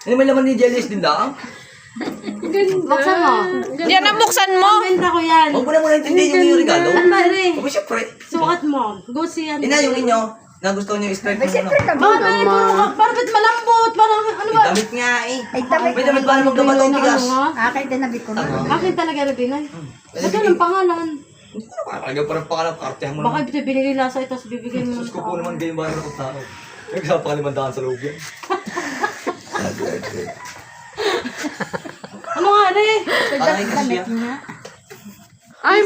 Ano may laman ni Jellies din lang? Buksan mo. Yan ang buksan mo. Benta ko yan. Huwag mo na muna intindihin yung regalo. Ano ba rin? Huwag siyempre. Sukat mo. Gusi yan. Ina, yung inyo, na gusto niyo i-strike mo muna. Bakit ba rin parang malambot? Parang ano ba? Damit nga eh. Ay, damit. May damit ba na magdamatong tigas? Akin din nabi ko na. Akin talaga rin Pinay. Ba't ang pangalan? Hindi ko na makakagay parang pangalang kartehan mo Baka naman. ito binigay lasa ito, tapos bibigyan mo Sus ko po naman ganyan ba ng tao. Nagsama pa kalimandaan sa loob yan. Ano nga rin? Parang ay kasi yan. Ay,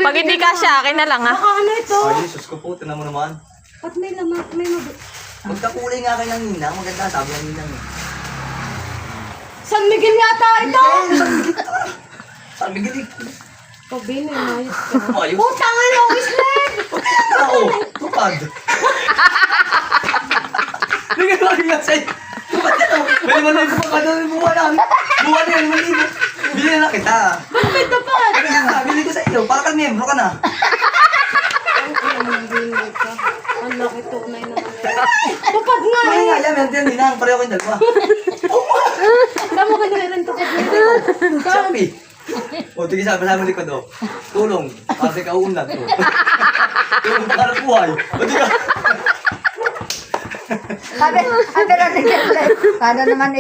pag hindi kasya, akin na lang ha. Baka ano ito? Ay, sus ko po, tinan mo naman. Ba't may laman? May mabi... Magkakulay nga kayo ng ninang, maganda sabi ng ninang eh. San Miguel yata ito! San Miguel eh. Pabili, mayos ka. Ayos. Putang ina, Wislet! Oo, tupad. Hindi ka lagi nga sa'yo. Tupad ka to. May naman na yung tupad ka doon, buwan na. Buwan na yan, malibo. Bili na kita. Ba't may tapat? Bili na, bili ko sa iyo. Para ka miyembro ka na. Ang laki tunay naman yan. Tupad nga Ay eh! nga, yan, yan, ninang. Pareho kayong dalawa. Tama ka na rin tupad nito. Shopee. O, tingin sa kasama likod o. Tulong. Kasi kauunlad o. Tulong para buhay. O, tingin. Sabi lang ni Kevin, paano naman